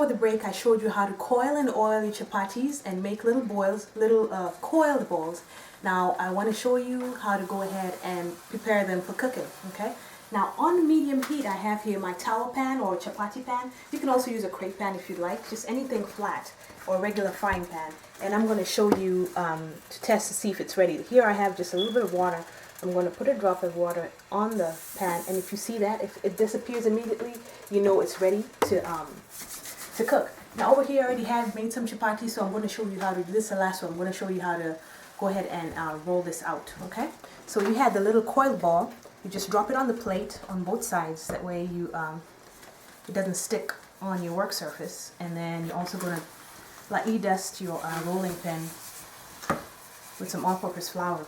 before the break, I showed you how to coil and oil your chapatis and make little balls, little coiled balls. Now I want to show you how to go ahead and prepare them for cooking, okay? Now on medium heat, I have here my tawa pan or chapati pan. You can also use a crepe pan if you'd like, just anything flat or a regular frying pan. And I'm going to show you to test to see if it's ready. Here I have just a little bit of water. I'm going to put a drop of water on the pan, and if you see that, if it disappears immediately, you know it's ready to cook. Now over here I already have made some chapati, so I'm going to show you how to do this. The last one, I'm going to show you how to go ahead and roll this out, okay? So you had the little coiled ball. You just drop it on the plate on both sides. That way you it doesn't stick on your work surface. And then you're also going to lightly dust your rolling pin with some all-purpose flour.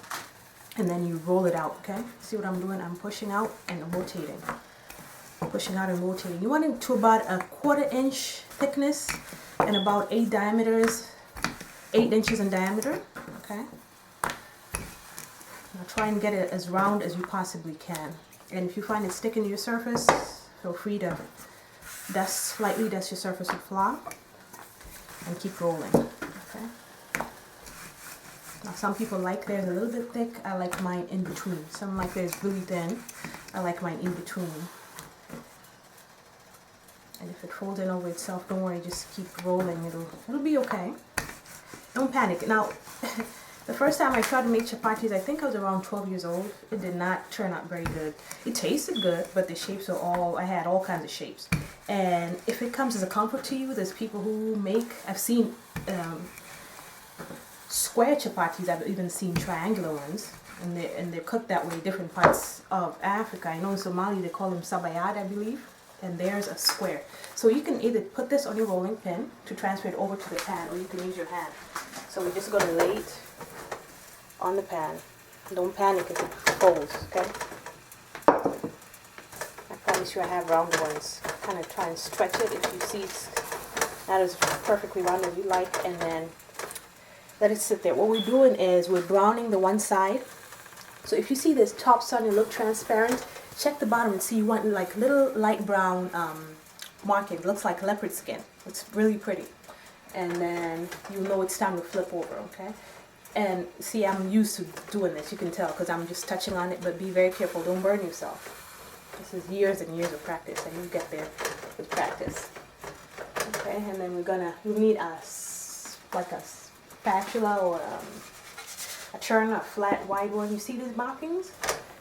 And then you roll it out, okay? See what I'm doing? I'm pushing out and rotating. Pushing out and rotating. You want it to about a 1/4 inch thickness and about 8 inches in diameter, okay? Now try and get it as round as you possibly can. And if you find it sticking to your surface, feel free to lightly dust your surface with flour and keep rolling, okay? Now some people like theirs a little bit thick. I like mine in between. Some like theirs really thin. I like mine in between. And if it folds in over itself, don't worry, just keep rolling. It'll be okay. Don't panic. Now, the first time I tried to make chapatis, I think I was around 12 years old. It did not turn out very good. It tasted good, but the shapes are I had all kinds of shapes. And if it comes as a comfort to you, there's people who make, I've seen square chapatis. I've even seen triangular ones, and they're cooked that way in different parts of Africa. I know in Somalia they call them sabayad, I believe, and there's a square. So you can either put this on your rolling pin to transfer it over to the pan, or you can use your hand. So we're just going to lay it on the pan. Don't panic if it folds, okay? I promise you I have round ones. Kind of try and stretch it if you see it's not as perfectly round as you like, and then let it sit there. What we're doing is we're browning the one side. So if you see this top starting to look transparent, check the bottom and see you want like little light brown marking. It looks like leopard skin. It's really pretty. And then you know it's time to flip over, okay? And see, I'm used to doing this. You can tell because I'm just touching on it, but be very careful. Don't burn yourself. This is years and years of practice, and you get there with practice. Okay, and then we need like a spatula or a churn, a flat wide one. You see these markings?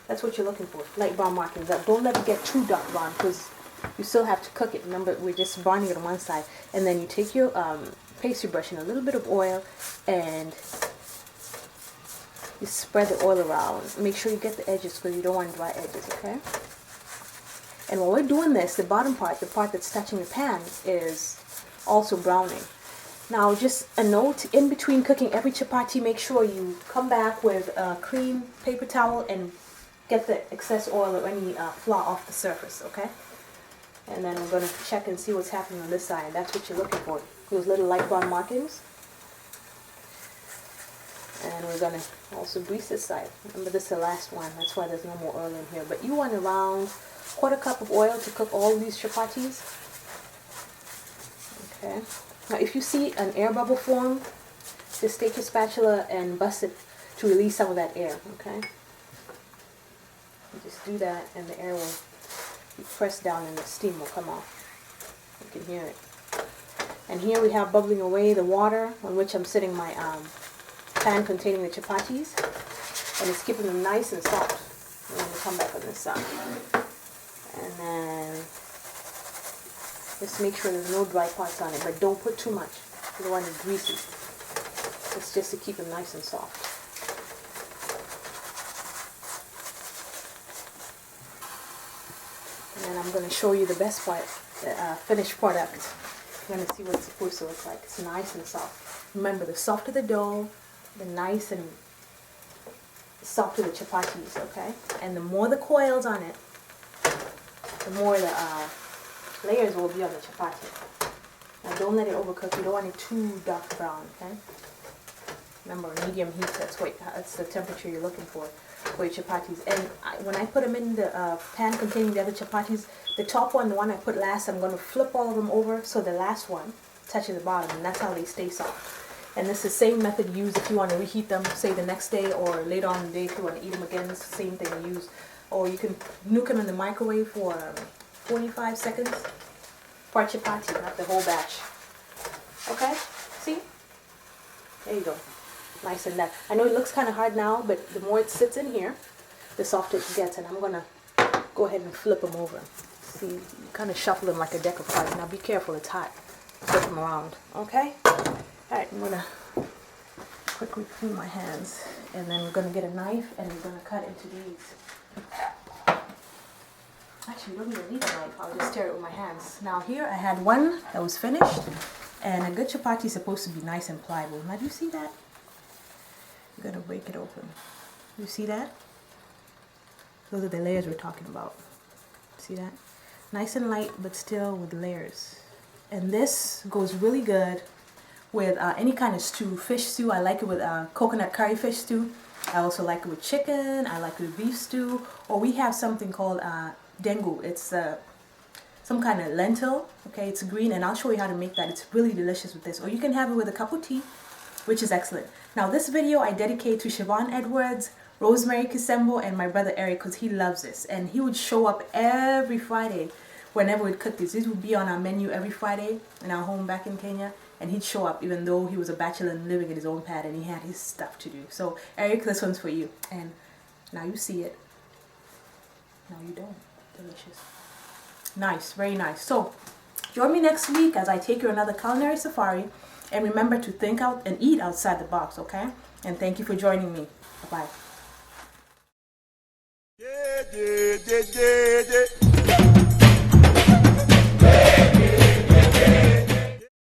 That's what you're looking for, light brown markings. Don't let it get too dark brown because you still have to cook it. Remember, we're just browning it on one side. And then you take your pastry brush and a little bit of oil and you spread the oil around. Make sure you get the edges because you don't want dry edges, okay? And while we're doing this, the bottom part, the part that's touching the pan, is also browning. Now, just a note, in between cooking every chapati, make sure you come back with a clean paper towel and get the excess oil or any flour off the surface, okay? And then I'm going to check and see what's happening on this side. That's what you're looking for, those little light brown markings. And we're going to also grease this side. Remember, this is the last one. That's why there's no more oil in here. But you want around 1/4 cup of oil to cook all these chapatis. Okay. Now, if you see an air bubble form, just take your spatula and bust it to release some of that air, okay? You just do that, and the air will be pressed down and the steam will come off. You can hear it. And here we have bubbling away the water on which I'm sitting my pan containing the chapatis, and it's keeping them nice and soft. And then we come back on this side. And then just make sure there's no dry parts on it, but don't put too much. You don't want it greasy. It's just to keep them nice and soft. And then I'm going to show you the best part, the finished product. You're going to see what it's supposed to look like. It's nice and soft. Remember, the softer the dough, the nice and softer the chapatis, okay? And the more the coils on it, the more the layers will be on the chapati. Now don't let it overcook. You don't want it too dark brown, okay? Remember, medium heat, that's the temperature you're looking for your chapatis. And when I put them in the pan containing the other chapatis, the top one, the one I put last, I'm going to flip all of them over so the last one touches the bottom, and that's how they stay soft. And this is the same method used if you want to reheat them, say the next day or later on in the day if you want to eat them again. It's the same thing you use. Or you can nuke them in the microwave for 45 seconds for a chapati, not the whole batch. Okay? See? There you go. Nice and that. I know it looks kind of hard now, but the more it sits in here, the softer it gets. And I'm going to go ahead and flip them over. See, you kind of shuffle them like a deck of cards. Now be careful, it's hot. Flip them around. Okay? Alright, I'm going to quickly clean my hands. And then we're going to get a knife and we're going to cut into these. Actually, you don't even need a knife. I'll just stir it with my hands. Now here I had one that was finished. And a good chapati is supposed to be nice and pliable. Now do you see that? You're going to break it open. You see that? Those are the layers we're talking about. See that? Nice and light, but still with layers. And this goes really good with any kind of stew. Fish stew, I like it with coconut curry fish stew. I also like it with chicken. I like it with beef stew. Or we have something called dengu. It's some kind of lentil. Okay, it's green, and I'll show you how to make that. It's really delicious with this. Or you can have it with a cup of tea, which is excellent. Now this video I dedicate to Siobhan Edwards, Rosemary Kisembo, and my brother Eric, because he loves this. And he would show up every Friday whenever we'd cook this. This would be on our menu every Friday in our home back in Kenya. And he'd show up even though he was a bachelor and living in his own pad and he had his stuff to do. So Eric, this one's for you. And now you see it. Now you don't. Delicious. Nice, very nice. So join me next week as I take you on another culinary safari. And remember to think out and eat outside the box, okay? And thank you for joining me. Bye-bye.